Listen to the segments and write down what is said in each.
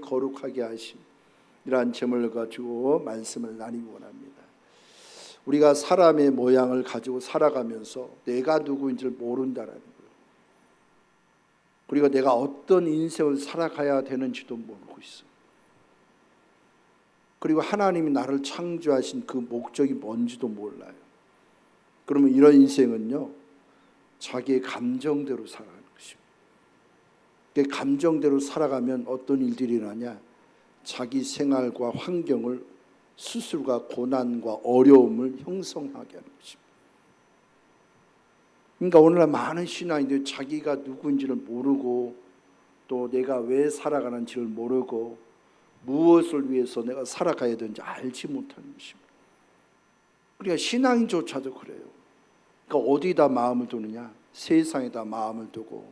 거룩하게 하심, 이러한 제목을 가지고 말씀을 나누기 원합니다. 우리가 사람의 모양을 가지고 살아가면서 내가 누구인지를 모른다라는 거예요. 그리고 내가 어떤 인생을 살아가야 되는지도 모르고 있어. 그리고 하나님이 나를 창조하신 그 목적이 뭔지도 몰라요. 그러면 이런 인생은요, 자기의 감정대로 살아가는 것입니다. 감정대로 살아가면 어떤 일들이 일어나냐, 자기 생활과 환경을 스스로가 고난과 어려움을 형성하게 하는 것입니다. 그러니까 오늘날 많은 신앙인들이 자기가 누구인지를 모르고 또 내가 왜 살아가는지를 모르고 무엇을 위해서 내가 살아가야 되는지 알지 못하는 것입니다. 그러니까 신앙인조차도 그래요. 그러니까 어디다 마음을 두느냐, 세상에다 마음을 두고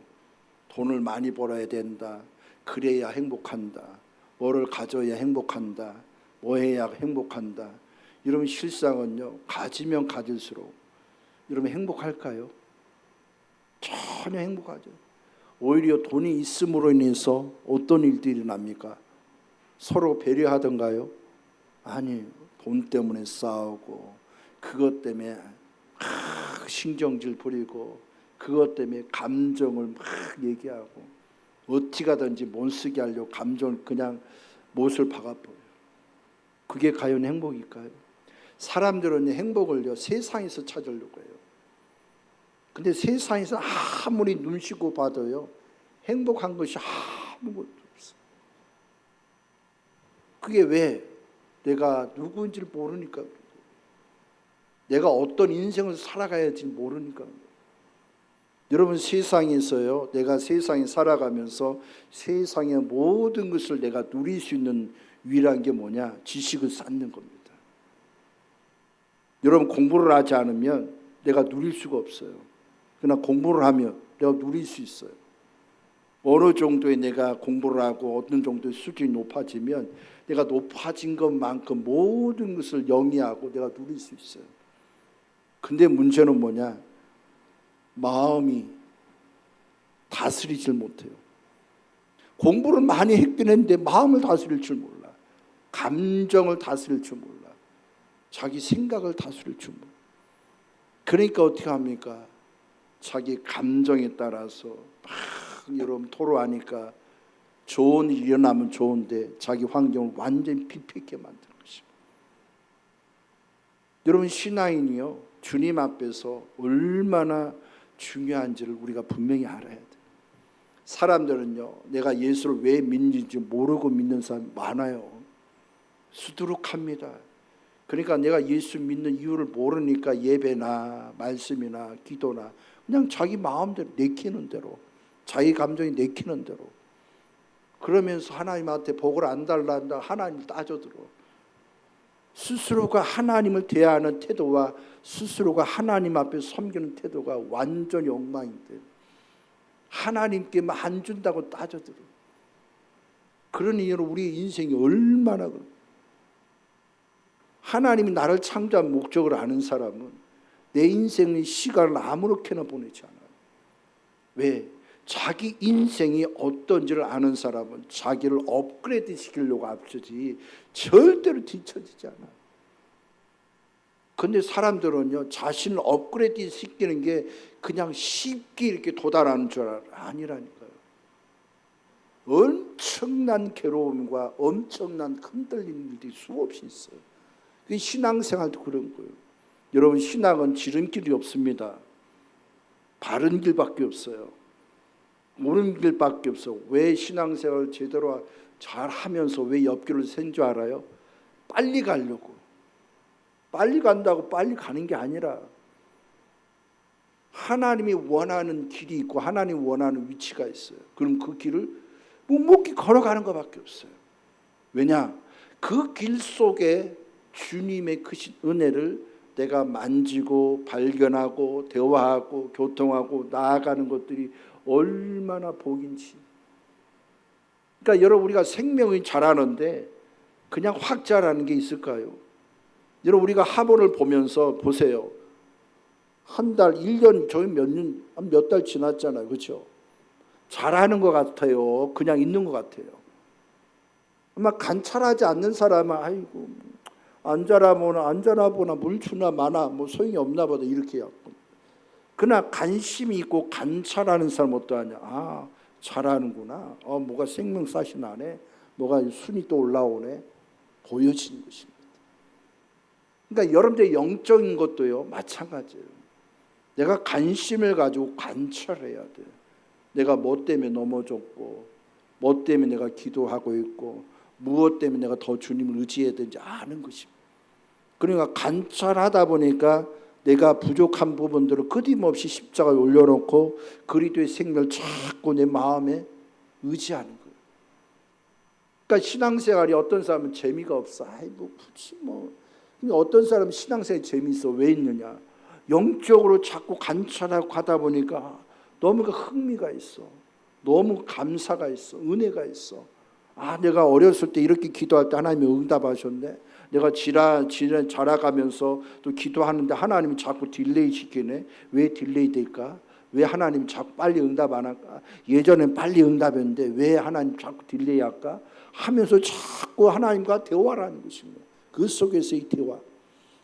돈을 많이 벌어야 된다, 그래야 행복한다, 뭐를 가져야 행복한다, 뭐 해야 행복한다. 이러면 실상은요, 가지면 가질수록 여러분 행복할까요? 전혀 행복하죠. 오히려 돈이 있음으로 인해서 어떤 일들이 납니까? 서로 배려하던가요? 아니에요. 돈 때문에 싸우고, 그것 때문에 신경질 부리고, 그것 때문에 감정을 막 얘기하고, 어떻게 하든지 못 쓰게 하려고 감정을 그냥 못을 박아버려요. 그게 과연 행복일까요? 사람들은 행복을요, 세상에서 찾으려고 해요. 근데 세상에서 아무리 눈시고 봐도요, 행복한 것이 아무것도 없어요. 그게 왜? 내가 누구인지를 모르니까, 내가 어떤 인생을 살아가야 할지 모르니까. 여러분, 세상에서요, 내가 세상에 살아가면서 세상의 모든 것을 내가 누릴 수 있는 유일한 게 뭐냐? 지식을 쌓는 겁니다. 여러분, 공부를 하지 않으면 내가 누릴 수가 없어요. 그러나 공부를 하면 내가 누릴 수 있어요. 어느 정도의 내가 공부를 하고 어느 정도의 수준이 높아지면 내가 높아진 것만큼 모든 것을 영위하고 내가 누릴 수 있어요. 근데 문제는 뭐냐? 마음이 다스리질 못해요. 공부를 많이 했긴 했는데 마음을 다스릴 줄 몰라. 감정을 다스릴 줄 몰라. 자기 생각을 다스릴 줄 몰라. 그러니까 어떻게 합니까? 자기 감정에 따라서 막 여러분 토로하니까 좋은 일이 일어나면 좋은데 자기 환경을 완전히 비패게 만드는 것입니다. 여러분, 신앙인이요, 주님 앞에서 얼마나 중요한지를 우리가 분명히 알아야 돼요. 사람들은요, 내가 예수를 왜 믿는지 모르고 믿는 사람이 많아요. 수두룩합니다. 그러니까 내가 예수 믿는 이유를 모르니까 예배나 말씀이나 기도나 그냥 자기 마음대로 내키는 대로, 자기 감정이 내키는 대로, 그러면서 하나님한테 복을 안 달란다 하나님을 따져들어. 스스로가 하나님을 대하는 태도와 스스로가 하나님 앞에 섬기는 태도가 완전히 엉망인데 하나님께만 안 준다고 따져들어. 그런 이유로 우리 인생이 얼마나 그래. 하나님이 나를 창조한 목적을 아는 사람은 내 인생의 시간을 아무렇게나 보내지 않아요. 왜? 자기 인생이 어떤지를 아는 사람은 자기를 업그레이드 시키려고 앞서지 절대로 뒤처지지 않아요. 근데 사람들은요, 자신을 업그레이드 시키는 게 그냥 쉽게 이렇게 도달하는 줄 알아요. 아니라니까요. 엄청난 괴로움과 엄청난 흔들리는 일들이 수없이 있어요. 신앙생활도 그런 거예요. 여러분, 신앙은 지름길이 없습니다. 바른 길밖에 없어요. 옳은 길밖에 없어. 왜 신앙생활을 제대로 잘 하면서 왜 옆길을 센 줄 알아요? 빨리 가려고. 빨리 간다고 빨리 가는 게 아니라 하나님이 원하는 길이 있고 하나님이 원하는 위치가 있어요. 그럼 그 길을 묵묵히 걸어가는 것밖에 없어요. 왜냐? 그 길 속에 주님의 크신 은혜를 내가 만지고 발견하고 대화하고 교통하고 나아가는 것들이 얼마나 복인지. 그러니까 여러분, 우리가 생명이 자라는데 그냥 확 자라는 게 있을까요? 여러분, 우리가 학원을 보면서 보세요. 한 달, 1년, 저희 몇 달 지났잖아요. 그렇죠? 잘하는 것 같아요? 그냥 있는 것 같아요? 아마 관찰하지 않는 사람은 아이고 앉아나 보나 물 주나 마나 뭐 소용이 없나 보다 이렇게 해요. 그러나 관심이 있고 관찰하는 사람 어떠하냐? 아, 잘하는구나. 뭐가 생명사시 나네. 뭐가 순이 또 올라오네. 보여지는 것입니다. 그러니까 여러분들의 영적인 것도요 마찬가지예요. 내가 관심을 가지고 관찰해야 돼요. 내가 뭐 때문에 넘어졌고 뭐 때문에 내가 기도하고 있고 무엇 때문에 내가 더 주님을 의지해야 되는지 아는 것입니다. 그러니까 관찰하다 보니까 내가 부족한 부분들을 끊임없이 십자가에 올려놓고 그리스도의 생명을 자꾸 내 마음에 의지하는 거예요. 그러니까 신앙생활이 어떤 사람은 재미가 없어. 아이 뭐 굳이 뭐. 그러니까 어떤 사람은 신앙생활이 재미있어. 왜 있느냐? 영적으로 자꾸 관찰하고 하다 보니까 너무 흥미가 있어. 너무 감사가 있어. 은혜가 있어. 아, 내가 어렸을 때 이렇게 기도할 때 하나님이 응답하셨네. 내가 자라가면서 또 기도하는데 하나님이 자꾸 딜레이 시키네. 왜 딜레이 될까? 왜 하나님 자꾸 빨리 응답 안 할까? 예전엔 빨리 응답했는데 왜 하나님 자꾸 딜레이 할까? 하면서 자꾸 하나님과 대화를 하는 것입니다. 그 속에서의 대화.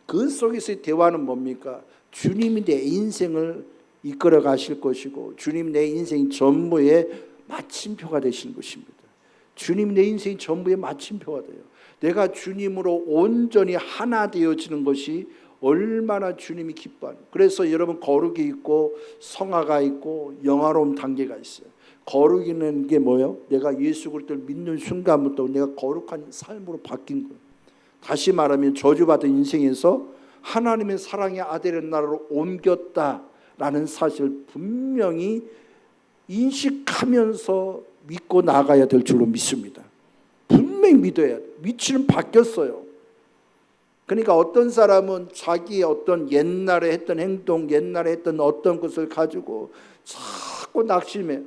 그 속에서의 대화는 뭡니까? 주님이 내 인생을 이끌어 가실 것이고 주님 내 인생 전부의 마침표가 되시는 것입니다. 주님 내 인생 전부의 마침표가 돼요. 내가 주님으로 온전히 하나 되어지는 것이 얼마나 주님이 기뻐하는. 그래서 여러분 거룩이 있고 성화가 있고 영화로움 단계가 있어요. 거룩이는 게 뭐예요? 내가 예수 그리스도를 믿는 순간부터 내가 거룩한 삶으로 바뀐 거예요. 다시 말하면 저주받은 인생에서 하나님의 사랑의 아들의 나라로 옮겼다라는 사실을 분명히 인식하면서 믿고 나가야 될 줄로 믿습니다. 분명히 믿어야 돼. 위치는 바뀌었어요. 그러니까 어떤 사람은 자기의 어떤 옛날에 했던 행동, 옛날에 했던 어떤 것을 가지고 자꾸 낙심해.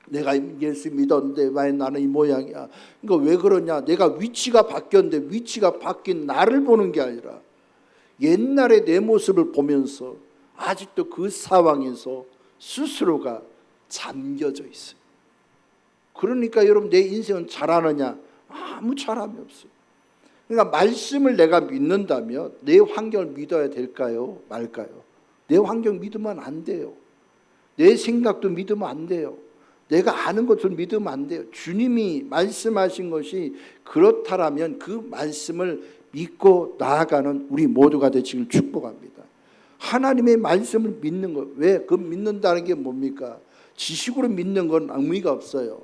내가 예수 믿었는데 왜 나는 이 모양이야. 그러니까 왜 그러냐. 내가 위치가 바뀌었는데 위치가 바뀐 나를 보는 게 아니라 옛날의 내 모습을 보면서 아직도 그 상황에서 스스로가 잠겨져 있어요. 그러니까 여러분 내 인생은 잘하느냐? 아무 잘함이 없어요. 그러니까 말씀을 내가 믿는다면 내 환경을 믿어야 될까요? 말까요? 내 환경 믿으면 안 돼요. 내 생각도 믿으면 안 돼요. 내가 아는 것을 믿으면 안 돼요. 주님이 말씀하신 것이 그렇다라면 그 말씀을 믿고 나아가는 우리 모두가 되시길 축복합니다. 하나님의 말씀을 믿는 것. 왜? 그 믿는다는 게 뭡니까? 지식으로 믿는 건 의미가 없어요.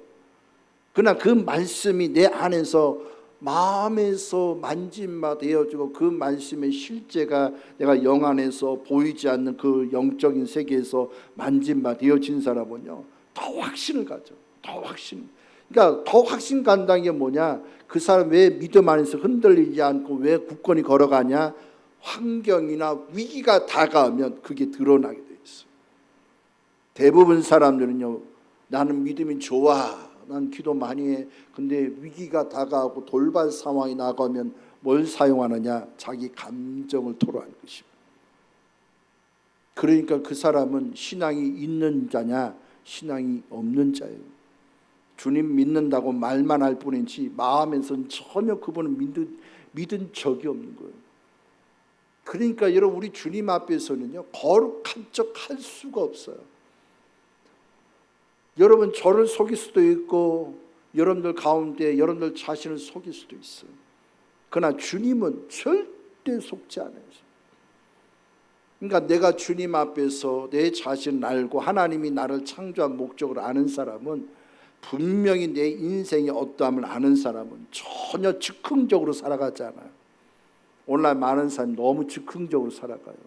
그러나 그 말씀이 내 안에서 마음에서 만짐바 되어지고 그 말씀의 실제가 내가 영 안에서 보이지 않는 그 영적인 세계에서 만짐바 되어진 사람은요 더 확신을 가져. 더 확신. 그러니까 더 확신 간다는 게 뭐냐? 그 사람 왜 믿음 안에서 흔들리지 않고 왜 굳건히 걸어가냐? 환경이나 위기가 다가오면 그게 드러나게 돼 있어. 대부분 사람들은요, 나는 믿음이 좋아, 난 기도 많이 해. 근데 위기가 다가오고 돌발 상황이 나가면 뭘 사용하느냐? 자기 감정을 토로하는 것입니다. 그러니까 그 사람은 신앙이 있는 자냐, 신앙이 없는 자예요. 주님 믿는다고 말만 할 뿐이지 마음에서는 전혀 그분은 믿은 적이 없는 거예요. 그러니까 여러분 우리 주님 앞에서는요 거룩한 척 할 수가 없어요. 여러분 저를 속일 수도 있고 여러분들 가운데 여러분들 자신을 속일 수도 있어요. 그러나 주님은 절대 속지 않아요. 그러니까 내가 주님 앞에서 내 자신을 알고 하나님이 나를 창조한 목적을 아는 사람은 분명히 내 인생의 어떠함을 아는 사람은 전혀 즉흥적으로 살아가지 않아요. 오늘날 많은 사람이 너무 즉흥적으로 살아가요.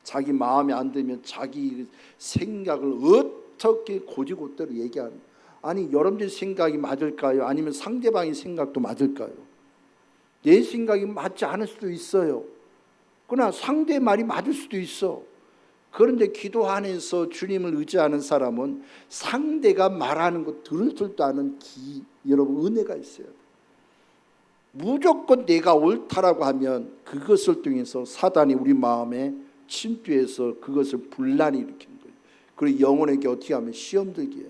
자기 마음에 안 들면 자기 생각을 어떻게 고지고대로 얘기하는. 아니 여러분들 생각이 맞을까요? 아니면 상대방의 생각도 맞을까요? 내 생각이 맞지 않을 수도 있어요. 그러나 상대의 말이 맞을 수도 있어. 그런데 기도 안에서 주님을 의지하는 사람은 상대가 말하는 거 들을 줄도 아는 여러분 은혜가 있어요. 무조건 내가 옳다라고 하면 그것을 통해서 사단이 우리 마음에 침투해서 그것을 분란을 일으키는 거예요. 그리고 영혼에게 어떻게 하면 시험 들게 해요.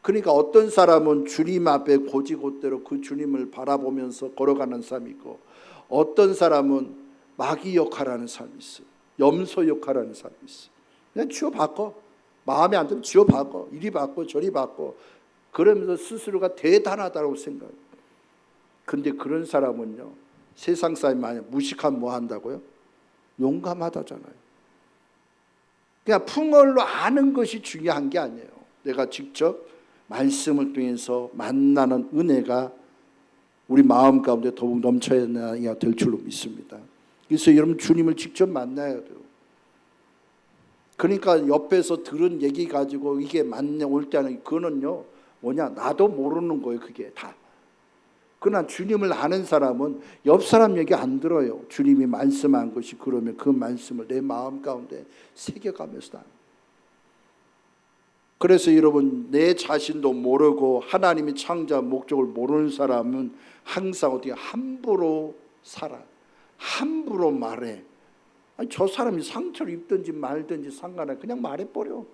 그러니까 어떤 사람은 주님 앞에 고지곳대로 그 주님을 바라보면서 걸어가는 삶이 있고, 어떤 사람은 마귀 역할하는 삶이 있어요. 염소 역할하는 삶이 있어요. 그냥 지어 바꿔. 마음에 안 들면 지어 바꿔. 이리 바꿔 저리 바꿔. 그러면서 스스로가 대단하다고 생각해요. 근데 그런 사람은요, 세상 사람이 만약 무식하면 뭐 한다고요? 용감하다잖아요. 그냥 풍월로 아는 것이 중요한 게 아니에요. 내가 직접 말씀을 통해서 만나는 은혜가 우리 마음 가운데 더욱 넘쳐야 될 줄로 믿습니다. 그래서 여러분 주님을 직접 만나야 돼요. 그러니까 옆에서 들은 얘기 가지고 이게 맞냐 올 때는 그거는요 뭐냐, 나도 모르는 거예요. 그게 다. 그러나 주님을 아는 사람은 옆 사람 얘기 안 들어요. 주님이 말씀한 것이 그러면 그 말씀을 내 마음 가운데 새겨가면서. 그래서 여러분, 내 자신도 모르고 하나님이 창조한 목적을 모르는 사람은 항상 어떻게 함부로 살아, 함부로 말해. 아니, 저 사람이 상처를 입든지 말든지 상관없이 그냥 말해버려.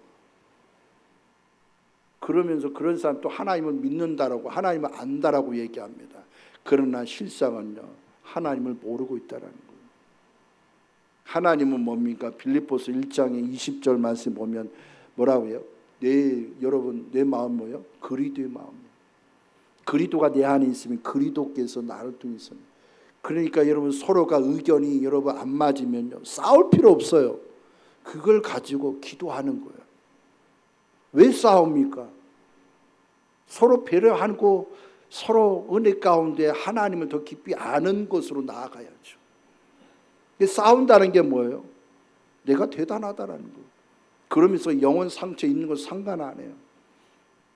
그러면서 그런 사람 또 하나님을 믿는다라고, 하나님을 안다라고 얘기합니다. 그러나 실상은요, 하나님을 모르고 있다는 거예요. 하나님은 뭡니까? 빌립보서 1장의 20절 말씀 보면 뭐라고요? 여러분, 내 마음 뭐요? 그리도의 마음이에요. 그리도가 내 안에 있으면 그리도께서 나를 통해 있습니다. 그러니까 여러분, 서로가 의견이 여러분 안 맞으면요, 싸울 필요 없어요. 그걸 가지고 기도하는 거예요. 왜 싸웁니까? 서로 배려하고 서로 은혜 가운데 하나님을 더 깊이 아는 것으로 나아가야죠. 싸운다는 게 뭐예요? 내가 대단하다라는 거예요. 그러면서 영혼 상처 있는 거 상관 안 해요.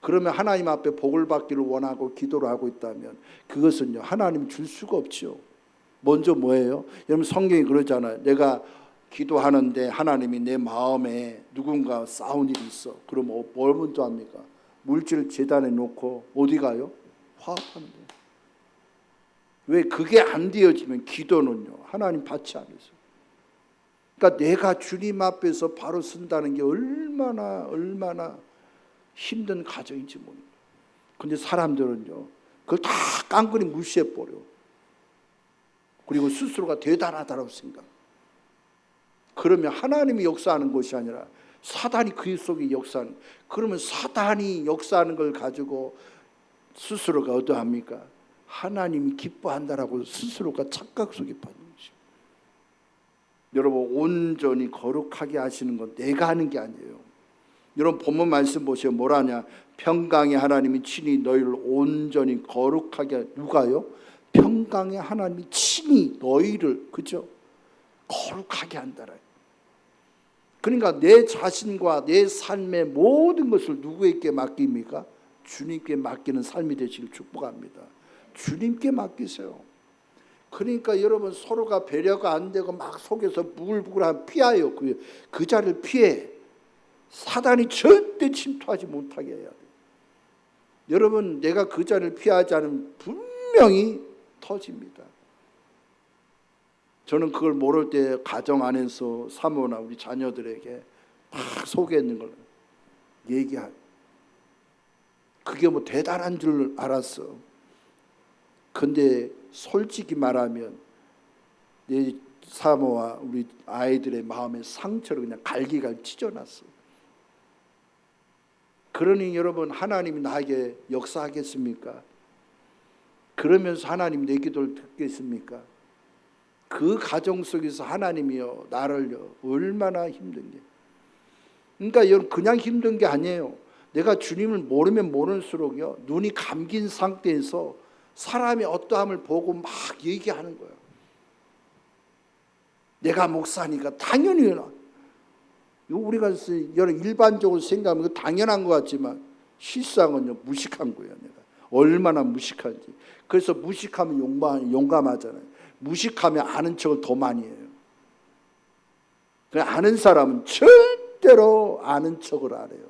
그러면 하나님 앞에 복을 받기를 원하고 기도를 하고 있다면 그것은요, 하나님이 줄 수가 없죠. 먼저 뭐예요? 여러분, 성경이 그러잖아요. 내가 기도하는데 하나님이 내 마음에 누군가 싸운 일이 있어. 그럼 뭘 먼저 합니까? 물질 재단에 놓고 어디 가요? 화합하는 거예요. 왜? 그게 안 되어지면 기도는요, 하나님 받지 않으세요. 그러니까 내가 주님 앞에서 바로 쓴다는 게 얼마나 힘든 과정인지 모릅니다. 근데 사람들은요, 그걸 다 깡그리 무시해버려. 그리고 스스로가 대단하다고 생각. 그러면 하나님이 역사하는 것이 아니라 사단이 그 속에 역사하는. 그러면 사단이 역사하는 걸 가지고 스스로가 어떠합니까? 하나님이 기뻐한다라고 스스로가 착각 속에 빠진 것이죠. 여러분, 온전히 거룩하게 하시는 건 내가 하는 게 아니에요. 여러분, 본문 말씀 보시면 뭐라냐? 평강의 하나님이 친히 너희를 온전히 거룩하게. 누가요? 평강의 하나님이 친히 너희를, 그죠? 거룩하게 한다라. 그러니까 내 자신과 내 삶의 모든 것을 누구에게 맡깁니까? 주님께 맡기는 삶이 되시길 축복합니다. 주님께 맡기세요. 그러니까 여러분, 서로가 배려가 안 되고 막 속에서 부글부글한 피하여. 그 자리를 피해. 사단이 절대 침투하지 못하게 해야 돼요. 여러분, 내가 그 자리를 피하지 않으면 분명히 터집니다. 저는 그걸 모를 때 가정 안에서 사모나 우리 자녀들에게 막 속에 있는 걸 얘기하고, 그게 뭐 대단한 줄 알았어. 근데 솔직히 말하면 내 사모와 우리 아이들의 마음에 상처를 그냥 갈기갈 찢어놨어. 그러니 여러분, 하나님이 나에게 역사하겠습니까? 그러면서 하나님 내 기도를 듣겠습니까? 그 가정 속에서 하나님이요, 나를요, 얼마나 힘든 게. 그러니까 여러분, 그냥 힘든 게 아니에요. 내가 주님을 모르면 모를수록요, 눈이 감긴 상태에서 사람의 어떠함을 보고 막 얘기하는 거예요. 내가 목사니까 당연히. 우리가 일반적으로 생각하면 당연한 것 같지만 실상은요, 무식한 거예요. 내가 얼마나 무식한지. 그래서 무식하면 용감하잖아요. 무식하면 아는 척을 더 많이 해요. 아는 사람은 절대로 아는 척을 안 해요.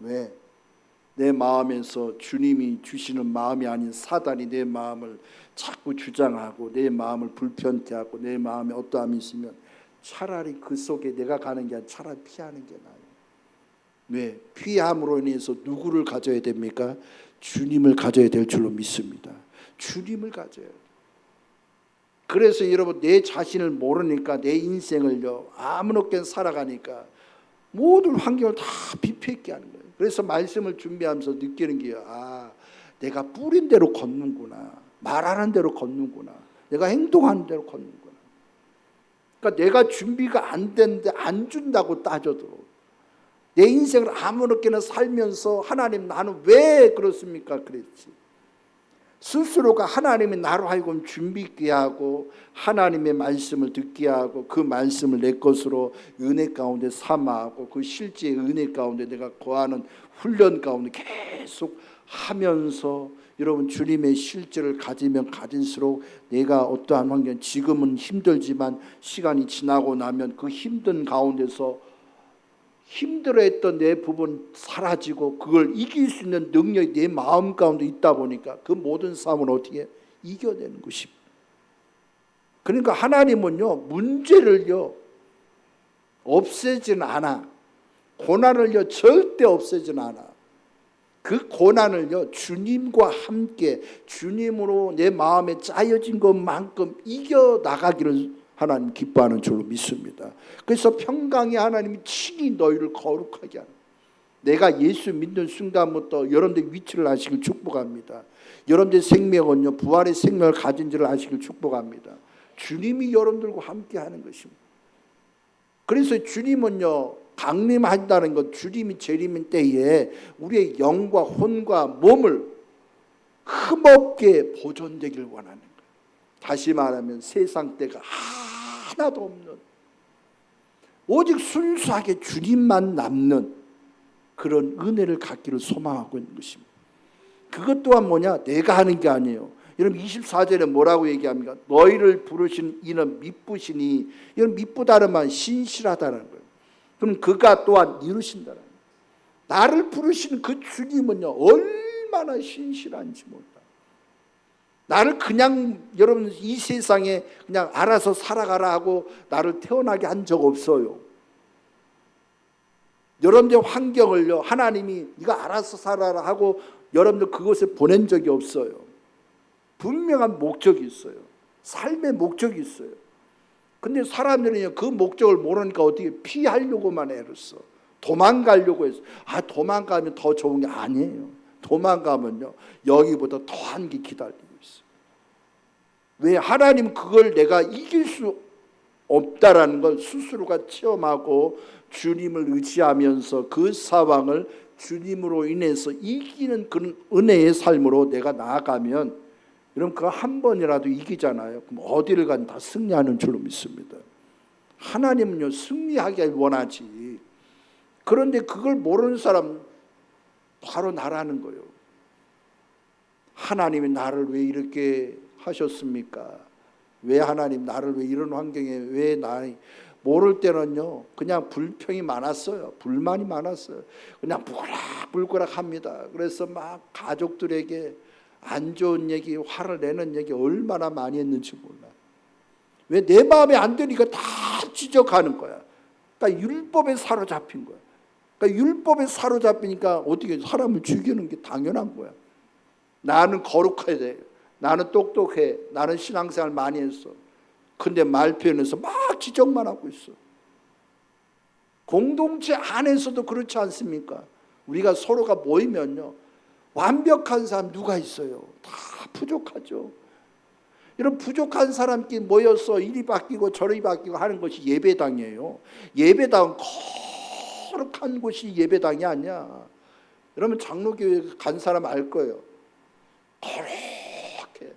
왜? 내 마음에서 주님이 주시는 마음이 아닌 사단이 내 마음을 자꾸 주장하고 내 마음을 불편케 하고 내 마음에 어떠함이 있으면 차라리 그 속에 내가 가는 게 아니라 차라리 피하는 게 나아요. 왜? 피함으로 인해서 누구를 가져야 됩니까? 주님을 가져야 될 줄로 믿습니다. 주님을 가져야 돼요. 그래서 여러분, 내 자신을 모르니까 내 인생을요 아무렇게 살아가니까 모든 환경을 다 비패게 하는 거예요. 그래서 말씀을 준비하면서 느끼는 게요, 내가 뿌린 대로 걷는구나, 말하는 대로 걷는구나, 내가 행동하는 대로 걷는구나. 그러니까 내가 준비가 안 됐는데 안 준다고 따져도 내 인생을 아무렇게나 살면서 하나님 나는 왜 그렇습니까? 그랬지. 스스로가 하나님이 나로 하여금 준비 있게 하고 하나님의 말씀을 듣게 하고 그 말씀을 내 것으로 은혜 가운데 삼아하고 그 실제 은혜 가운데 내가 거하는 훈련 가운데 계속 하면서 여러분, 주님의 실제를 가지면 가질수록 내가 어떠한 환경, 지금은 힘들지만 시간이 지나고 나면 그 힘든 가운데서 힘들어했던 내 부분 사라지고 그걸 이길 수 있는 능력이 내 마음 가운데 있다 보니까 그 모든 싸움을 어떻게 이겨내는 것입니다. 그러니까 하나님은요 문제를요 없애지는 않아. 고난을요 절대 없애지는 않아. 그 고난을요 주님과 함께 주님으로 내 마음에 짜여진 것만큼 이겨나가기를 하나님 기뻐하는 줄로 믿습니다. 그래서 평강의 하나님이 친히 너희를 거룩하게 하는, 내가 예수 믿는 순간부터 여러분들 위치를 아시길 축복합니다. 여러분들 생명은요 부활의 생명을 가진 줄을 아시길 축복합니다. 주님이 여러분들과 함께 하는 것입니다. 그래서 주님은요 강림한다는 것, 주님이 재림인 때에 우리의 영과 혼과 몸을 흠없게 보존되길 원하는 거예요. 다시 말하면 세상 때가 하나도 없는, 오직 순수하게 주님만 남는 그런 은혜를 갖기를 소망하고 있는 것입니다. 그것 또한 뭐냐? 내가 하는 게 아니에요. 여러분 24절에 뭐라고 얘기합니까? 너희를 부르신 이는 미쁘시니, 이런 미쁘다는 말 신실하다는 거예요. 그럼 그가 또한 이루신다는 거예요. 나를 부르신 그 주님은요 얼마나 신실한지 몰라. 나를 그냥 여러분 이 세상에 그냥 알아서 살아가라 하고 나를 태어나게 한 적 없어요. 여러분들 환경을요 하나님이 네가 알아서 살아라 하고 여러분들 그곳에 보낸 적이 없어요. 분명한 목적이 있어요. 삶의 목적이 있어요. 근데 사람들은요 그 목적을 모르니까 어떻게 피하려고만 애를 써. 도망가려고 해서 도망가면 더 좋은 게 아니에요. 도망가면요 여기보다 더한 게 기다리고 있어요. 왜? 하나님 그걸 내가 이길 수 없다라는 걸 스스로가 체험하고 주님을 의지하면서 그 상황을 주님으로 인해서 이기는 그런 은혜의 삶으로 내가 나아가면, 여러분 그거 한 번이라도 이기잖아요. 그럼 어디를 가든 다 승리하는 줄로 믿습니다. 하나님은요 승리하길 원하지. 그런데 그걸 모르는 사람 바로 나라는 거예요. 하나님이 나를 왜 이렇게 하셨습니까? 왜 하나님 나를 왜 이런 환경에 왜 나를 모를 때는요 그냥 불평이 많았어요. 불만이 많았어요. 그냥 부글부글 합니다. 그래서 막 가족들에게 안 좋은 얘기, 화를 내는 얘기 얼마나 많이 했는지 몰라. 왜? 내 마음에 안 드니까 다 지적하는 거야. 그러니까 율법에 사로잡힌 거야. 그러니까 율법에 사로잡히니까 어떻게 사람을 죽이는 게 당연한 거야. 나는 거룩해야 돼. 나는 똑똑해. 나는 신앙생활 많이 했어. 근데 말 표현해서 막 지적만 하고 있어. 공동체 안에서도 그렇지 않습니까? 우리가 서로가 모이면요 완벽한 사람 누가 있어요? 다 부족하죠. 이런 부족한 사람끼리 모여서 이리 바뀌고 저리 바뀌고 하는 것이 예배당이에요. 예배당은 거룩한 곳이 예배당이 아니야. 여러분 장로교회 간 사람 알 거예요. 거룩해.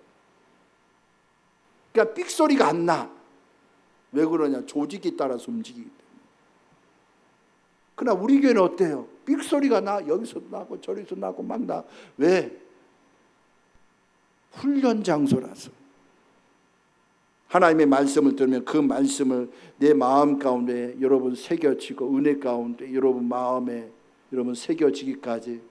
그러니까 삑소리가 안 나. 왜 그러냐? 조직에 따라서 움직이기 때문에. 그러나 우리 교회는 어때요? 삑소리가 나. 여기서도 나고 저기서 나고 막 나. 왜? 훈련 장소라서. 하나님의 말씀을 들으면 그 말씀을 내 마음 가운데 여러분 새겨지고 은혜 가운데 여러분 마음에 여러분 새겨지기까지,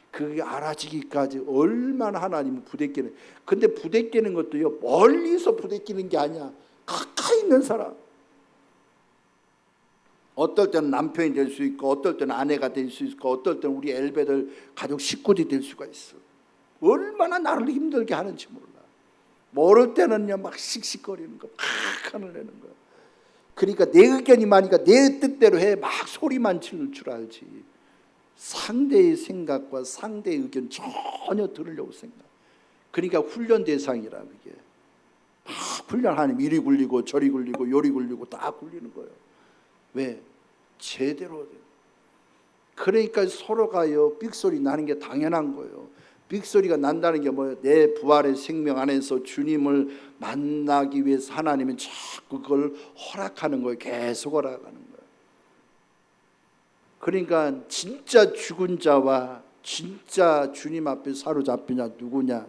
그게 알아지기까지 얼마나 하나님은 부대끼는. 근데 부대끼는 것도요 멀리서 부대끼는 게 아니야. 가까이 있는 사람. 어떨 때는 남편이 될 수 있고, 어떨 때는 아내가 될 수 있고, 어떨 때는 우리 엘베들 가족 식구들이 될 수가 있어. 얼마나 나를 힘들게 하는지 몰라. 모를 때는요 막 씩씩거리는 거, 막 화를 내는 거야. 그러니까 내 의견이 많으니까 내 뜻대로 해 막 소리만 지를 줄 알지, 상대의 생각과 상대의 의견 전혀 들으려고 생각. 그러니까 훈련 대상이라. 그게 막 훈련하면 이리 굴리고 저리 굴리고 요리 굴리고 다 굴리는 거예요. 왜? 제대로. 그러니까 서로가요 삑소리 나는 게 당연한 거예요. 삑소리가 난다는 게 뭐예요? 내 부활의 생명 안에서 주님을 만나기 위해서 하나님은 자꾸 그걸 허락하는 거예요. 계속 허락하는 거예요. 그러니까 진짜 죽은 자와 진짜 주님 앞에 사로잡히냐 누구냐?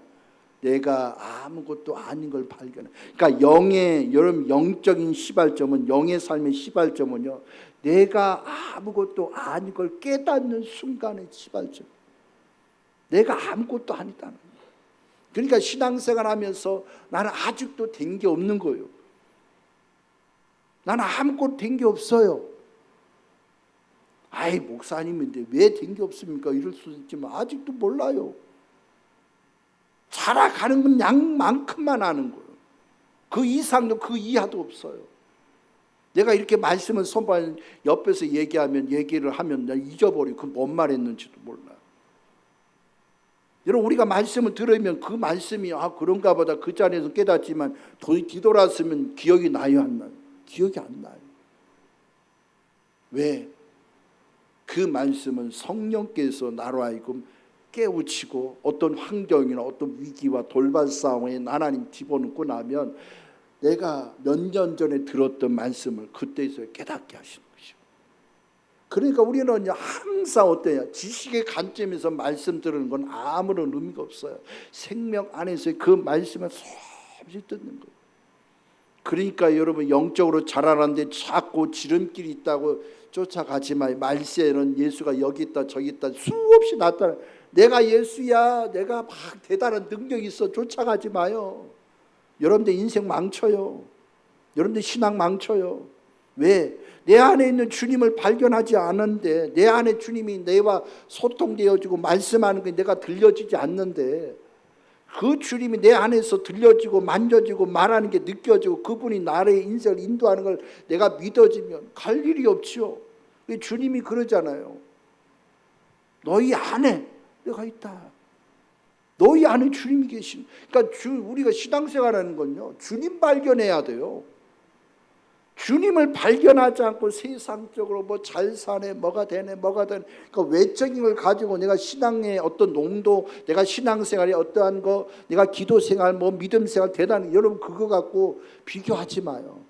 내가 아무것도 아닌 걸 발견해. 그러니까 여러분 영적인 시발점은, 영의 삶의 시발점은요, 내가 아무것도 아닌 걸 깨닫는 순간의 시발점. 내가 아무것도 아니다는 거예요. 그러니까 신앙생활하면서 나는 아직도 된 게 없는 거예요. 나는 아무것도 된 게 없어요. 아이 목사님인데 왜 된 게 없습니까? 이럴 수 있지만 아직도 몰라요. 살아가는 건 양만큼만 아는 거예요. 그 이상도 그 이하도 없어요. 내가 이렇게 말씀을 선포하는 옆에서 얘기를 하면 나 잊어버리고 그 뭔 말했는지도 몰라. 여러분 우리가 말씀을 들으면 그 말씀이 그런가 보다 그 자리에서 깨닫지만 뒤돌았으면 기억이 나요 안 나요? 기억이 안 나요. 왜? 그 말씀은 성령께서 나로 하여금 깨우치고 어떤 환경이나 어떤 위기와 돌발 상황에 하나님 집어넣고 나면 내가 몇 년 전에 들었던 말씀을 그때서 깨닫게 하시는 것이죠. 그러니까 우리는 항상 어때요? 지식의 관점에서 말씀 들으는 건 아무런 의미가 없어요. 생명 안에서의 그 말씀을 수없이 듣는 거예요. 그러니까 여러분 영적으로 자라는데 자꾸 지름길이 있다고 쫓아가지 마요. 말세에는 예수가 여기 있다 저기 있다 수없이 나타나. 내가 예수야, 내가 막 대단한 능력이 있어, 쫓아가지 마요. 여러분들 인생 망쳐요. 여러분들 신앙 망쳐요. 왜? 내 안에 있는 주님을 발견하지 않는데, 내 안에 주님이 내와 소통되어지고 말씀하는 게 내가 들려지지 않는데, 그 주님이 내 안에서 들려지고 만져지고 말하는 게 느껴지고 그분이 나의 인생을 인도하는 걸 내가 믿어지면 갈 일이 없지요. 주님이 그러잖아요. 너희 안에 내가 있다. 너희 안에 주님이 계신. 그러니까 우리가 신앙생활하는 건요, 주님 발견해야 돼요. 주님을 발견하지 않고 세상적으로 뭐 잘 사네, 뭐가 되네, 그러니까 외적인 걸 가지고 내가 신앙의 어떤 농도, 내가 신앙생활에 어떠한 거, 내가 기도생활, 뭐 믿음생활 대단히, 여러분 그거 갖고 비교하지 마요.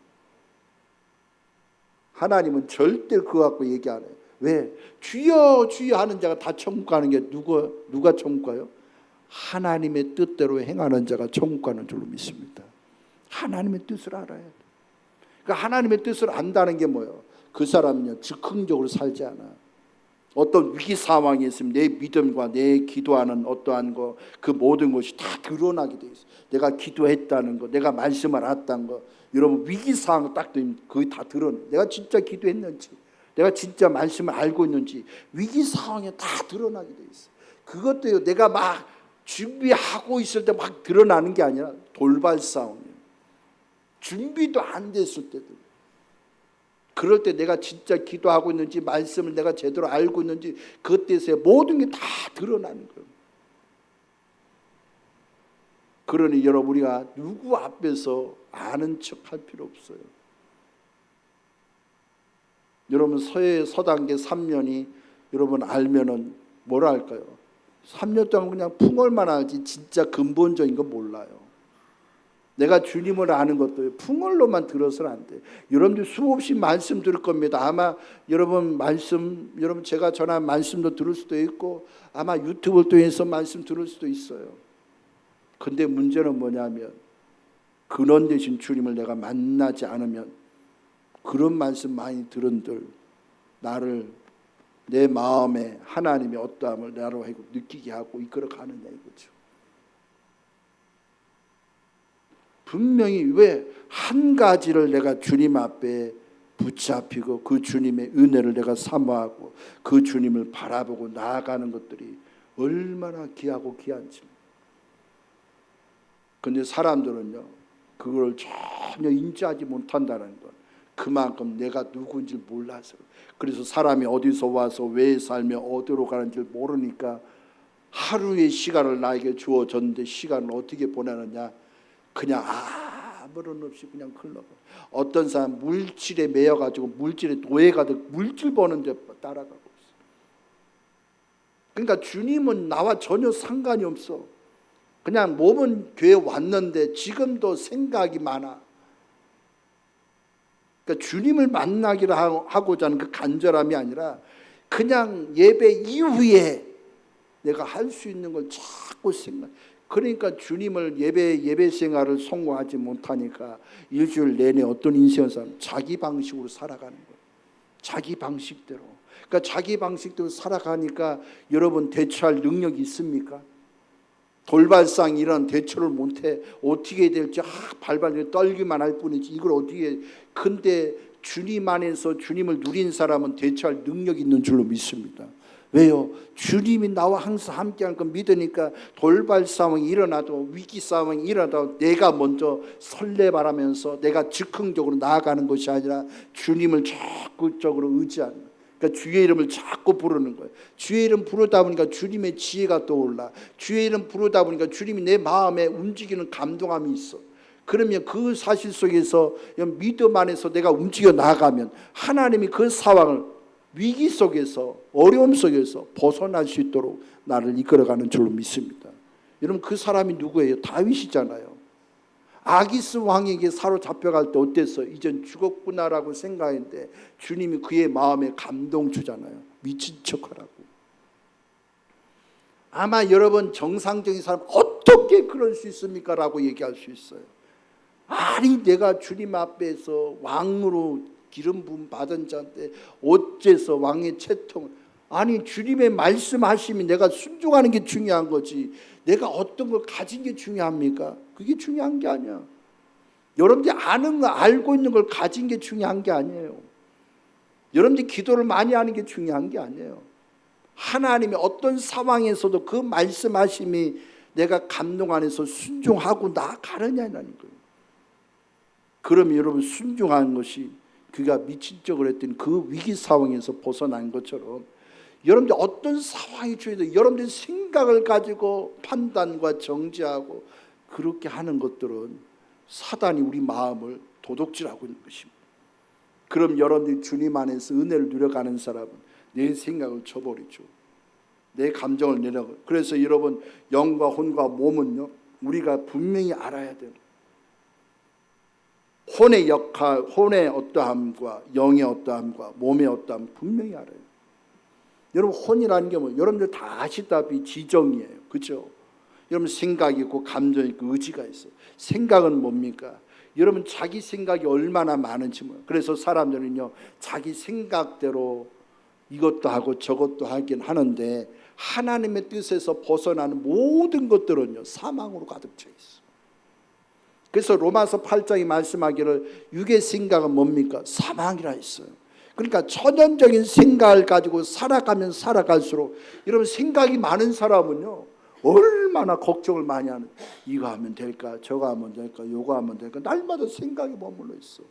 하나님은 절대 그거 갖고 얘기 안 해요. 왜? 주여 주여 하는 자가 다 천국 가는 게 누가 천국 가요? 하나님의 뜻대로 행하는 자가 천국 가는 줄로 믿습니다. 하나님의 뜻을 알아야 돼요. 그러니까 하나님의 뜻을 안다는 게 뭐예요? 그 사람은요 즉흥적으로 살지 않아. 어떤 위기 상황이 있으면 내 믿음과 내 기도하는 어떠한 거, 그 모든 것이 다 드러나게 돼 있어요. 내가 기도했다는 거, 내가 말씀을 알았다는 거. 여러분 위기 상황 딱 되면 거의 다 드러나. 내가 진짜 기도했는지, 내가 진짜 말씀을 알고 있는지 위기 상황에 다 드러나게 돼 있어요. 그것도요 내가 막 준비하고 있을 때 막 드러나는 게 아니라 돌발 상황이에요. 준비도 안 됐을 때도. 그럴 때 내가 진짜 기도하고 있는지 말씀을 내가 제대로 알고 있는지 그때서야 모든 게 다 드러나는 거예요. 그러니 여러분 우리가 누구 앞에서 아는 척할 필요 없어요. 여러분 서단계 3년이 여러분 알면은 뭐라 할까요? 3년 동안 그냥 풍월만 알지 진짜 근본적인 거 몰라요. 내가 주님을 아는 것도 풍월로만 들어서는 안 돼요. 여러분들 수없이 말씀 들을 겁니다. 아마 여러분 제가 전한 말씀도 들을 수도 있고 아마 유튜브를 통해서 말씀 들을 수도 있어요. 근데 문제는 뭐냐면 근원 되신 주님을 내가 만나지 않으면 그런 말씀 많이 들은들 나를 내 마음에 하나님의 어떠함을 나로 하여금 느끼게 하고 이끌어가느냐 이거죠. 분명히 왜 한 가지를 내가 주님 앞에 붙잡히고 그 주님의 은혜를 내가 사모하고 그 주님을 바라보고 나아가는 것들이 얼마나 귀하고 귀한지. 근데 사람들은요, 그걸 전혀 인지하지 못한다는 것. 그만큼 내가 누구인지 몰라서. 그래서 사람이 어디서 와서 왜 살며 어디로 가는지 모르니까 하루의 시간을 나에게 주어졌는데 시간을 어떻게 보내느냐, 그냥 아무런 없이 그냥 흘러가. 어떤 사람 물질에 매여가지고 물질에 노예가득 물질 버는 데 따라가고 있어. 그러니까 주님은 나와 전혀 상관이 없어. 그냥 몸은 교회 왔는데 지금도 생각이 많아. 그러니까 주님을 만나기를 하고자 하는 그 간절함이 아니라 그냥 예배 이후에 내가 할 수 있는 걸 자꾸 생각. 그러니까 주님을 예배 생활을 성공하지 못하니까 일주일 내내 어떤 인생을 사람 자기 방식으로 살아가는 거예요. 자기 방식대로. 그러니까 자기 방식대로 살아가니까 여러분 대처할 능력이 있습니까? 돌발상 이런 대처를 못해. 어떻게 될지 발발 떨기만 할 뿐이지 이걸 어떻게 해. 근데 주님 안에서 주님을 누린 사람은 대처할 능력이 있는 줄로 믿습니다. 왜요? 주님이 나와 항상 함께할 걸 믿으니까 돌발 상황이 일어나도 위기 상황이 일어나도 내가 먼저 설레발하면서 내가 즉흥적으로 나아가는 것이 아니라 주님을 적극적으로 의지하는 거예요. 그러니까 주의 이름을 자꾸 부르는 거예요. 주의 이름 부르다 보니까 주님의 지혜가 떠올라. 주의 이름 부르다 보니까 주님이 내 마음에 움직이는 감동함이 있어. 그러면 그 사실 속에서 믿음 안에서 내가 움직여 나가면 하나님이 그 상황을 위기 속에서 어려움 속에서 벗어날 수 있도록 나를 이끌어가는 줄로 믿습니다. 여러분 그 사람이 누구예요? 다윗이잖아요. 아기스 왕에게 사로잡혀갈 때 어땠어요? 이젠 죽었구나라고 생각했는데 주님이 그의 마음에 감동 주잖아요. 미친 척하라고. 아마 여러분 정상적인 사람 어떻게 그럴 수 있습니까? 라고 얘기할 수 있어요. 아니 내가 주님 앞에서 왕으로 기름 부음 받은 자한테 어째서 왕의 채통. 아니 주님의 말씀하심이 내가 순종하는 게 중요한 거지 내가 어떤 걸 가진 게 중요합니까? 그게 중요한 게 아니야. 여러분들이 아는 거 알고 있는 걸 가진 게 중요한 게 아니에요. 여러분들이 기도를 많이 하는 게 중요한 게 아니에요. 하나님의 어떤 상황에서도 그 말씀하심이 내가 감동 안에서 순종하고 나아가느냐는 거예요. 그러면 여러분 순종하는 것이 그가 미친 척을 했던 그 위기 상황에서 벗어난 것처럼 여러분들 어떤 상황이 주어도 여러분들 생각을 가지고 판단과 정죄하고 그렇게 하는 것들은 사단이 우리 마음을 도둑질하고 있는 것입니다. 그럼 여러분들이 주님 안에서 은혜를 누려가는 사람은 내 생각을 쳐버리죠. 내 감정을 내려가. 그래서 여러분 영과 혼과 몸은요 우리가 분명히 알아야 돼요. 혼의 역할, 혼의 어떠함과 영의 어떠함과 몸의 어떠함 분명히 알아요. 여러분 혼이라는 게 뭐 여러분들 다 아시다시피 지정이에요. 그렇죠? 여러분 생각이 있고 감정이 있고 의지가 있어요. 생각은 뭡니까? 여러분 자기 생각이 얼마나 많은지 몰라요. 그래서 사람들은요 자기 생각대로 이것도 하고 저것도 하긴 하는데 하나님의 뜻에서 벗어나는 모든 것들은요 사망으로 가득 차 있어요. 그래서 로마서 8장이 말씀하기를 육의 생각은 뭡니까? 사망이라 했어요. 그러니까 천연적인 생각을 가지고 살아가면 살아갈수록 여러분 생각이 많은 사람은요 얼마나 걱정을 많이 하는. 이거 하면 될까? 저거 하면 될까? 요거 하면 될까? 날마다 생각이 머물러 있어.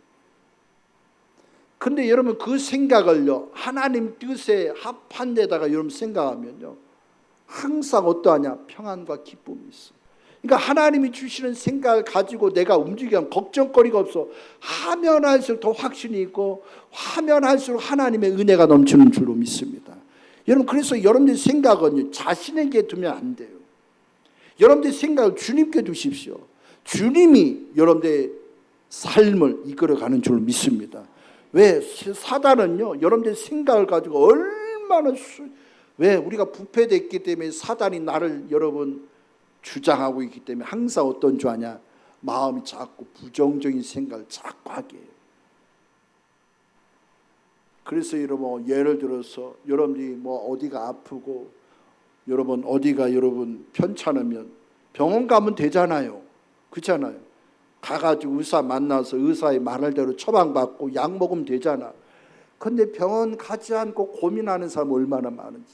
근데 여러분 그 생각을요 하나님 뜻에 합한 데다가 여러분 생각하면요 항상 어떠하냐? 평안과 기쁨이 있어. 그러니까 하나님이 주시는 생각을 가지고 내가 움직이면 걱정거리가 없어. 하면 할수록 더 확신이 있고 하면 할수록 하나님의 은혜가 넘치는 줄로 믿습니다. 여러분 그래서 여러분들 생각은 자신에게 두면 안 돼요. 여러분들 생각을 주님께 두십시오. 주님이 여러분들의 삶을 이끌어가는 줄로 믿습니다. 왜? 사단은요 여러분들 생각을 가지고 얼마나 왜? 우리가 부패됐기 때문에 사단이 나를 여러분 주장하고 있기 때문에 항상 어떤 줄 아냐? 마음이 자꾸 부정적인 생각을 자꾸 하게 해요. 그래서 여러분 예를 들어서 여러분들이 뭐 어디가 아프고 여러분 어디가 여러분 편찮으면 병원 가면 되잖아요. 그렇잖아요. 가가지고 의사 만나서 의사의 말을대로 처방받고 약 먹으면 되잖아. 근데 병원 가지 않고 고민하는 사람 얼마나 많은지.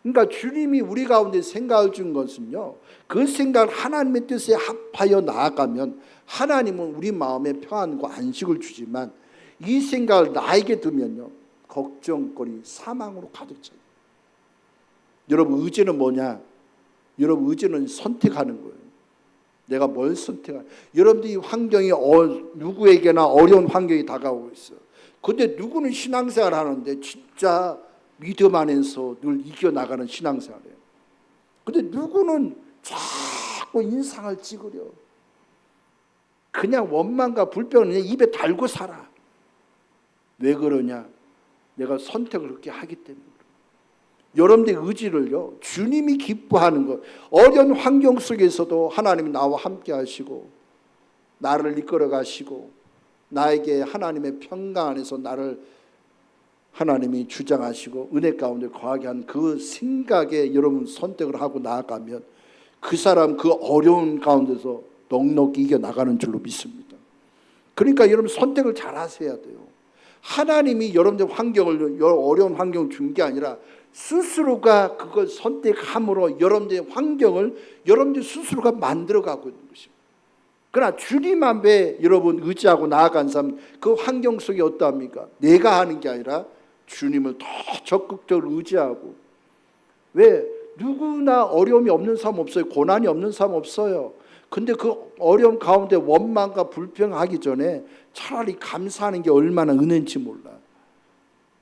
그러니까 주님이 우리 가운데 생각을 준 것은요, 그 생각을 하나님의 뜻에 합하여 나아가면 하나님은 우리 마음에 평안과 안식을 주지만 이 생각을 나에게 두면요, 걱정거리, 사망으로 가득 차요. 여러분, 의지는 뭐냐? 여러분, 의지는 선택하는 거예요. 내가 뭘 선택하냐? 여러분들이 환경이 누구에게나 어려운 환경이 다가오고 있어요. 근데 누구는 신앙생활 하는데 진짜 믿음 안에서 늘 이겨나가는 신앙생활이에요. 근데 누구는 자꾸 인상을 찍으려. 그냥 원망과 불평을 그냥 입에 달고 살아. 왜 그러냐? 내가 선택을 그렇게 하기 때문에. 여러분들의 의지를요, 주님이 기뻐하는 것, 어려운 환경 속에서도 하나님이 나와 함께 하시고 나를 이끌어 가시고 나에게 하나님의 평강 안에서 나를 하나님이 주장하시고 은혜 가운데 거하게 한 그 생각에 여러분 선택을 하고 나아가면 그 사람 그 어려운 가운데서 넉넉히 이겨나가는 줄로 믿습니다. 그러니까 여러분 선택을 잘 하셔야 돼요. 하나님이 여러분들 환경을, 어려운 환경을 준 게 아니라 스스로가 그걸 선택함으로 여러분들의 환경을 여러분들 스스로가 만들어가고 있는 것입니다. 그러나 주님 앞에 여러분 의지하고 나아간 사람, 그 환경 속에 어떠합니까? 내가 하는 게 아니라 주님을 더 적극적으로 의지하고. 왜? 누구나 어려움이 없는 사람 없어요. 고난이 없는 사람 없어요. 근데 그 어려움 가운데 원망과 불평하기 전에 차라리 감사하는 게 얼마나 은혜인지 몰라.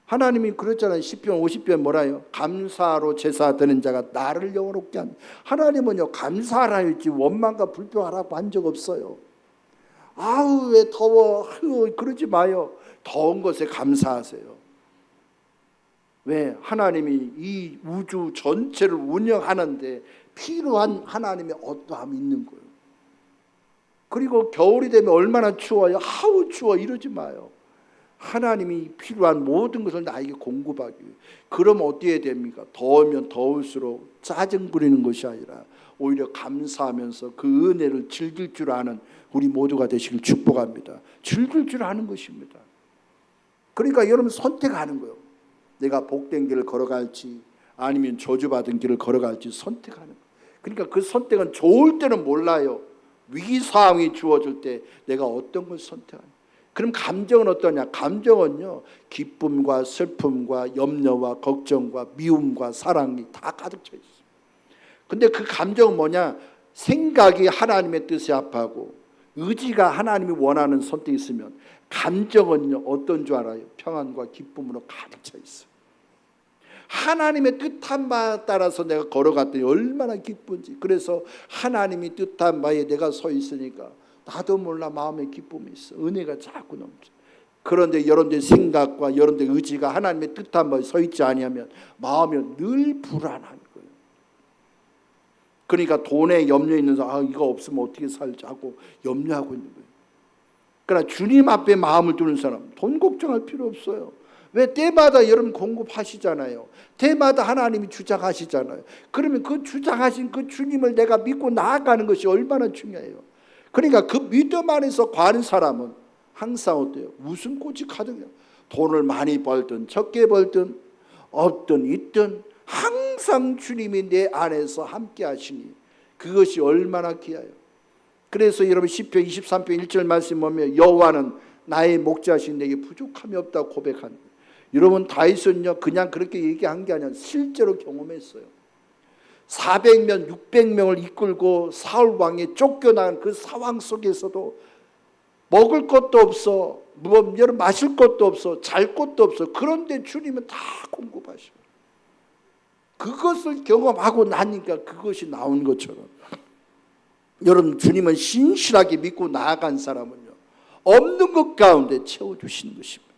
하나님이 그랬잖아요. 시편 50편 뭐라요? 감사로 제사 드는 자가 나를 영원롭게 한다. 하나님은요, 감사하라 했지 원망과 불평하라고 한 적 없어요. 아우 왜 더워, 아유, 그러지 마요. 더운 것에 감사하세요. 왜? 하나님이 이 우주 전체를 운영하는데 필요한 하나님의 어떠함이 있는 거예요. 그리고 겨울이 되면 얼마나 추워요. 아우 추워, 이러지 마요. 하나님이 필요한 모든 것을 나에게 공급하기 위해. 그럼 어떻게 됩니까? 더우면 더울수록 짜증 부리는 것이 아니라 오히려 감사하면서 그 은혜를 즐길 줄 아는 우리 모두가 되시길 축복합니다. 즐길 줄 아는 것입니다. 그러니까 여러분 선택하는 거예요. 내가 복된 길을 걸어갈지 아니면 저주받은 길을 걸어갈지 선택하는 거예요. 그러니까 그 선택은 좋을 때는 몰라요. 위기 상황이 주어질 때 내가 어떤 걸 선택하냐. 그럼 감정은 어떠냐? 감정은요, 기쁨과 슬픔과 염려와 걱정과 미움과 사랑이 다 가득 차 있어요. 근데 그 감정은 뭐냐? 생각이 하나님의 뜻에 합하고 의지가 하나님이 원하는 선택이 있으면 감정은요, 어떤 줄 알아요? 평안과 기쁨으로 가득 차 있어요. 하나님의 뜻한 바에 따라서 내가 걸어갔더니 얼마나 기쁜지. 그래서 하나님이 뜻한 바에 내가 서 있으니까 나도 몰라 마음에 기쁨이 있어. 은혜가 자꾸 넘쳐. 그런데 여러분들 생각과 여러분들 의지가 하나님의 뜻한 바에 서 있지 아니하면 마음이 늘 불안한 거예요. 그러니까 돈에 염려 있는 사람, 이거 없으면 어떻게 살지 하고 염려하고 있는 거예요. 그러나 주님 앞에 마음을 두는 사람 돈 걱정할 필요 없어요. 왜? 때마다 여러분 공급하시잖아요. 때마다 하나님이 주장하시잖아요. 그러면 그 주장하신 그 주님을 내가 믿고 나아가는 것이 얼마나 중요해요. 그러니까 그 믿음 안에서 가는 사람은 항상 어때요? 웃음꽃이 가득해요. 돈을 많이 벌든 적게 벌든 없든 있든 항상 주님이 내 안에서 함께 하시니 그것이 얼마나 귀해요. 그래서 여러분 시편 23편 1절 말씀 보면 여호와는 나의 목자신 내게 부족함이 없다고 고백한 거예요. 여러분 다윗은요 그냥 그렇게 얘기한 게 아니라 실제로 경험했어요. 400명 600명을 이끌고 사울 왕에 쫓겨난 그 상황 속에서도 먹을 것도 없어, 여러분 마실 것도 없어, 잘 것도 없어. 그런데 주님은 다 공급하셔. 그것을 경험하고 나니까 그것이 나온 것처럼 여러분 주님은 신실하게 믿고 나아간 사람은요 없는 것 가운데 채워주시는 것입니다.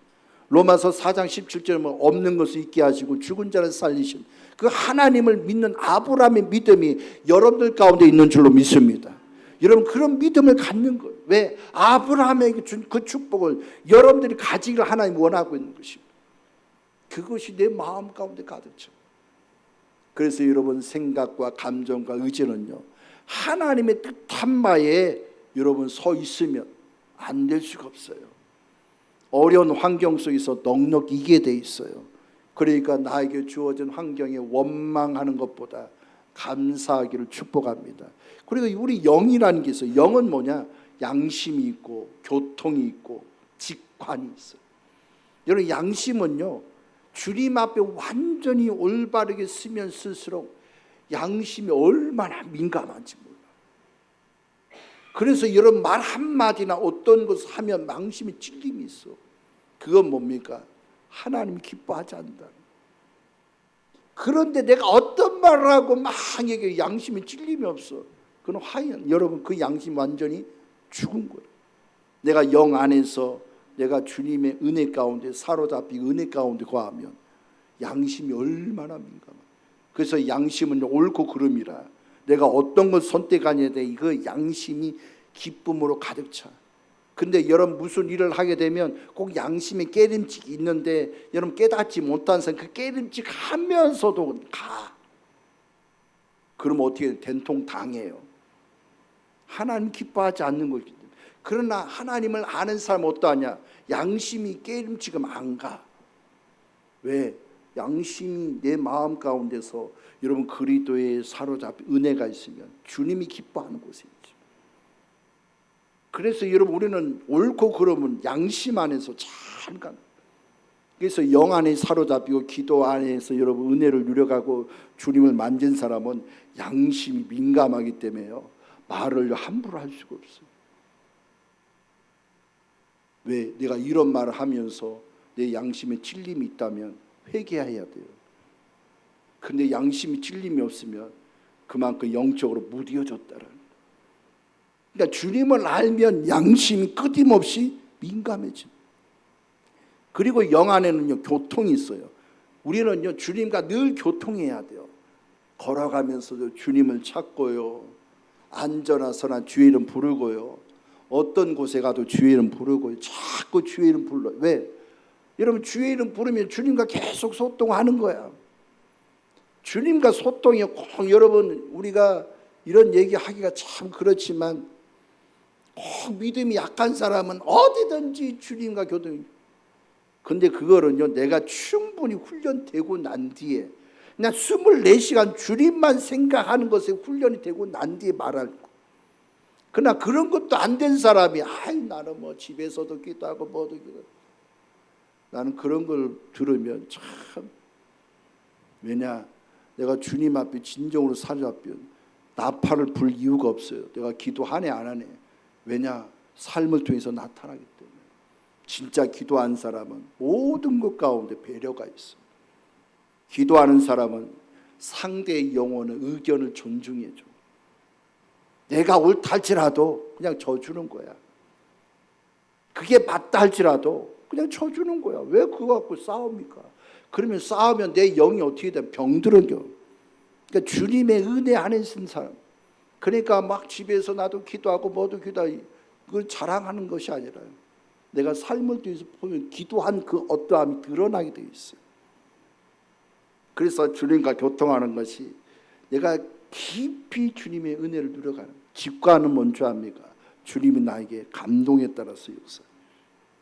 로마서 4장 17절에 보면 없는 것을 있게 하시고 죽은 자를 살리신 그 하나님을 믿는 아브라함의 믿음이 여러분들 가운데 있는 줄로 믿습니다. 여러분 그런 믿음을 갖는 거예요. 왜? 아브라함에게 준 그 축복을 여러분들이 가지기를 하나님 원하고 있는 것입니다. 그것이 내 마음 가운데 가득 차. 그래서 여러분 생각과 감정과 의지는요 하나님의 뜻한 바에 여러분 서 있으면 안 될 수가 없어요. 어려운 환경 속에서 넉넉히 이기게 돼 있어요. 그러니까 나에게 주어진 환경에 원망하는 것보다 감사하기를 축복합니다. 그리고 우리 영이라는 게 있어요. 영은 뭐냐? 양심이 있고 교통이 있고 직관이 있어요. 여러분, 양심은요, 주님 앞에 완전히 올바르게 쓰면 쓸수록 양심이 얼마나 민감한지 몰라요. 그래서 여러분, 말 한마디나 어떤 것을 하면 양심에 찔림이 있어. 그건 뭡니까? 하나님이 기뻐하지 않는다. 그런데 내가 어떤 말을 하고 막 얘기해 양심에 찔림이 없어. 그건 화연. 여러분, 그 양심 완전히 죽은 거예요. 내가 영 안에서 내가 주님의 은혜 가운데 사로잡히고 은혜 가운데 거하면 양심이 얼마나 민감해. 그래서 양심은 옳고 그름이라. 내가 어떤 걸 선택하냐에 대해 그 양심이 기쁨으로 가득 차. 근데 여러분, 무슨 일을 하게 되면 꼭 양심에 깨림칙이 있는데 여러분, 깨닫지 못한 사람 그 깨림칙 하면서도 가. 그럼 어떻게 된통 당해요. 하나님 기뻐하지 않는 거기 때문에. 그러나 하나님을 아는 사람은 어떠하냐? 양심이 깨림칙은 안 가. 왜? 양심이 내 마음 가운데서 여러분 그리스도에 사로잡힌 은혜가 있으면 주님이 기뻐하는 곳에 있죠. 그래서 여러분, 우리는 옳고 그름은 양심 안에서 잘 가. 그래서 영 안에 사로잡히고 기도 안에서 여러분 은혜를 누려가고 주님을 만진 사람은 양심이 민감하기 때문에요, 말을 함부로 할 수가 없어요. 왜? 내가 이런 말을 하면서 내 양심에 찔림이 있다면 회개해야 돼요. 근데 양심이 찔림이 없으면 그만큼 영적으로 무뎌졌다는. 그러니까 주님을 알면 양심이 끊임없이 민감해집니다. 그리고 영 안에는요, 교통이 있어요. 우리는요, 주님과 늘 교통해야 돼요. 걸어가면서도 주님을 찾고요, 앉아나서나 주의 이름 부르고요, 어떤 곳에 가도 주의 이름 부르고요, 자꾸 주의 이름 불러요. 왜? 여러분, 주의 이름 부르면 주님과 계속 소통하는 거야. 주님과 소통이 꼭, 여러분, 우리가 이런 얘기하기가 참 그렇지만 꼭 믿음이 약한 사람은 어디든지 주님과 교통이. 근데 그거는요, 내가 충분히 훈련되고 난 뒤에, 그냥 24시간 주님만 생각하는 것에 훈련이 되고 난 뒤에 말할 거. 그러나 그런 것도 안 된 사람이 나는 뭐 집에서도 기도하고 뭐도 기도. 나는 그런 걸 들으면 참, 왜냐, 내가 주님 앞에 진정으로 사로잡히면 나팔을 불 이유가 없어요. 내가 기도하네 안 하네. 왜냐? 삶을 통해서 나타나기 때문에. 진짜 기도한 사람은 모든 것 가운데 배려가 있어. 기도하는 사람은 상대의 영혼의 의견을 존중해줘. 내가 옳다 할지라도 그냥 져주는 거야. 그게 맞다 할지라도 그냥 쳐주는 거야. 왜 그거 갖고 싸웁니까? 그러면 싸우면 내 영이 어떻게 돼? 병들어져. 그러니까 주님의 은혜 안에 있는 사람. 그러니까 막 집에서 나도 기도하고 뭐도 기도하고 그걸 자랑하는 것이 아니라요, 내가 삶을 통해서 보면 기도한 그 어떠함이 드러나게 되어 있어요. 그래서 주님과 교통하는 것이 내가 깊이 주님의 은혜를 누려가는. 직관은 뭔지 압니까? 주님이 나에게 감동에 따라서 역사.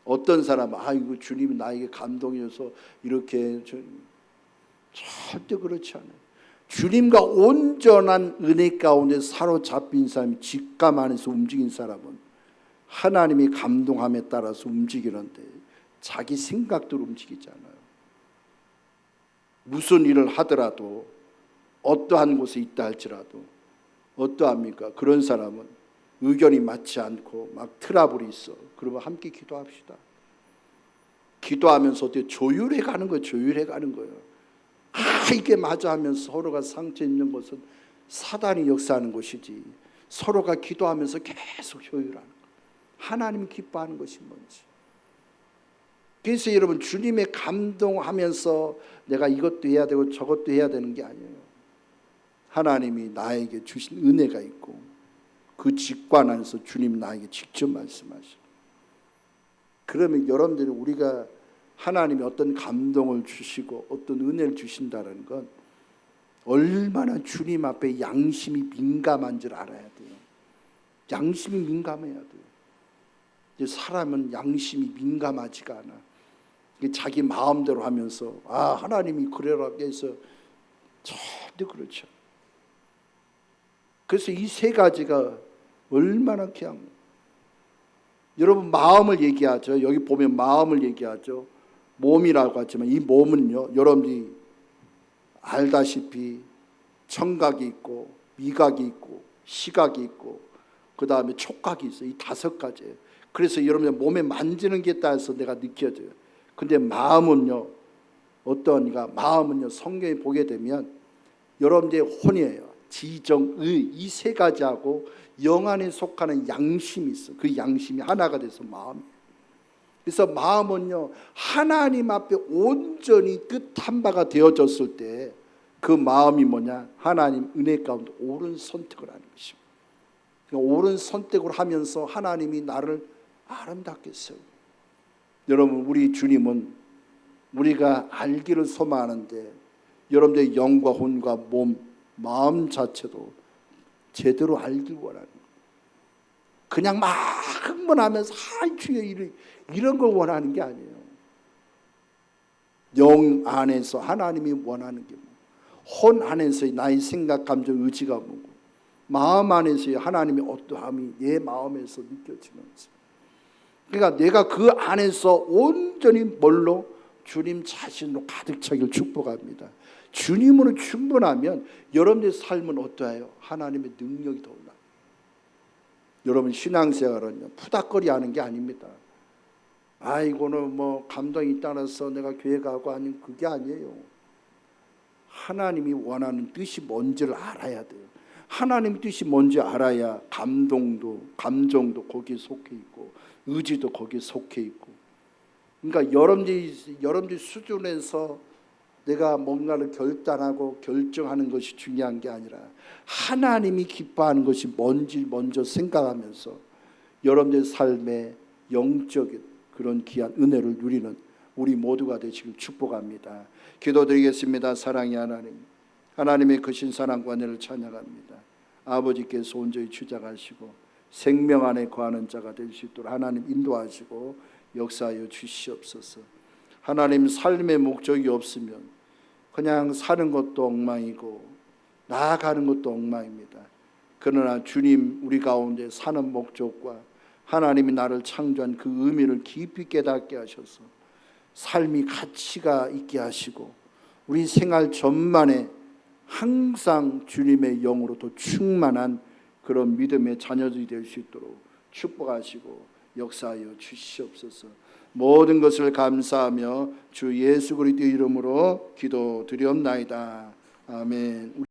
어떤 사람은 이거 주님이 나에게 감동이어서 이렇게. 절대 그렇지 않아요. 주님과 온전한 은혜 가운데 사로잡힌 사람이, 직감 안에서 움직인 사람은 하나님이 감동함에 따라서 움직이는데 자기 생각대로 움직이지 않아요. 무슨 일을 하더라도, 어떠한 곳에 있다 할지라도 어떠합니까? 그런 사람은 의견이 맞지 않고 막 트러블이 있어. 그러면 함께 기도합시다. 기도하면서 어떻게 조율해 가는 거예요. 조율해 가는 거예요. 이게 맞아 하면서 서로가 상처 있는 것은 사단이 역사하는 것이지, 서로가 기도하면서 계속 조율하는 거예요. 하나님이 기뻐하는 것이 뭔지. 그래서 여러분, 주님의 감동하면서 내가 이것도 해야 되고 저것도 해야 되는 게 아니에요. 하나님이 나에게 주신 은혜가 있고 그 직관 안에서 주님이 나에게 직접 말씀하시고, 그러면 여러분들이, 우리가 하나님이 어떤 감동을 주시고 어떤 은혜를 주신다는 건 얼마나 주님 앞에 양심이 민감한 줄 알아야 돼요. 양심이 민감해야 돼요. 이제 사람은 양심이 민감하지가 않아. 자기 마음대로 하면서 하나님이 그래라고 해서 절대 그렇죠. 그래서 이 세 가지가 얼마나 그냥 여러분 마음을 얘기하죠. 여기 보면 마음을 얘기하죠. 몸이라고 하지만 이 몸은요, 여러분들이 알다시피 청각이 있고 미각이 있고 시각이 있고 그 다음에 촉각이 있어요. 이 5가지예요. 그래서 여러분의 몸에 만지는 게 따라서 내가 느껴져요. 근데 마음은요, 어떠하니까 마음은요, 성경에 보게 되면 여러분들의 혼이에요. 지정의 이 3가지하고 영 안에 속하는 양심이 있어. 그 양심이 하나가 돼서 마음이에요. 그래서 마음은요, 하나님 앞에 온전히 뜻한 바가 되어졌을 때 그 마음이 뭐냐? 하나님 은혜 가운데 옳은 선택을 하는 것입니다. 그러니까 옳은 선택을 하면서 하나님이 나를 아름답게 세우고, 여러분 우리 주님은 우리가 알기를 소망하는데 여러분들의 영과 혼과 몸, 마음 자체도 제대로 알길 원하는 거예요. 그냥 막 흥분하면서 주여 이런 걸 원하는 게 아니에요. 영 안에서 하나님이 원하는 게 뭐고, 혼 안에서의 나의 생각, 감정, 의지가 뭐고, 마음 안에서의 하나님의 어떠함이 내 마음에서 느껴지면서, 그러니까 내가 그 안에서 온전히 뭘로? 주님 자신으로 가득 차기를 축복합니다. 주님으로 충분하면 여러분의 삶은 어떠해요? 하나님의 능력이 더 올라요. 여러분 신앙생활은요, 푸닥거리 하는 게 아닙니다. 이거는 뭐 감동이 따라서 내가 교회 가고 아니면 그게 아니에요. 하나님이 원하는 뜻이 뭔지를 알아야 돼요. 하나님의 뜻이 뭔지 알아야 감정도 거기에 속해 있고 의지도 거기에 속해 있고. 그러니까 여러분들 수준에서 내가 뭔가를 결단하고 결정하는 것이 중요한 게 아니라 하나님이 기뻐하는 것이 뭔지 먼저 생각하면서 여러분들의 삶에 영적인 그런 귀한 은혜를 누리는 우리 모두가 되시길 축복합니다. 기도드리겠습니다. 사랑의 하나님, 하나님의 크신 사랑과 은혜를 찬양합니다. 아버지께서 온전히 주장하시고 생명 안에 거하는 자가 될 수 있도록 하나님 인도하시고 역사하여 주시옵소서. 하나님, 삶의 목적이 없으면 그냥 사는 것도 엉망이고 나아가는 것도 엉망입니다. 그러나 주님, 우리 가운데 사는 목적과 하나님이 나를 창조한 그 의미를 깊이 깨닫게 하셔서 삶이 가치가 있게 하시고 우리 생활 전반에 항상 주님의 영으로 더 충만한 그런 믿음의 자녀들이 될 수 있도록 축복하시고 역사하여 주시옵소서. 모든 것을 감사하며 주 예수 그리스도 이름으로 기도드리옵나이다. 아멘.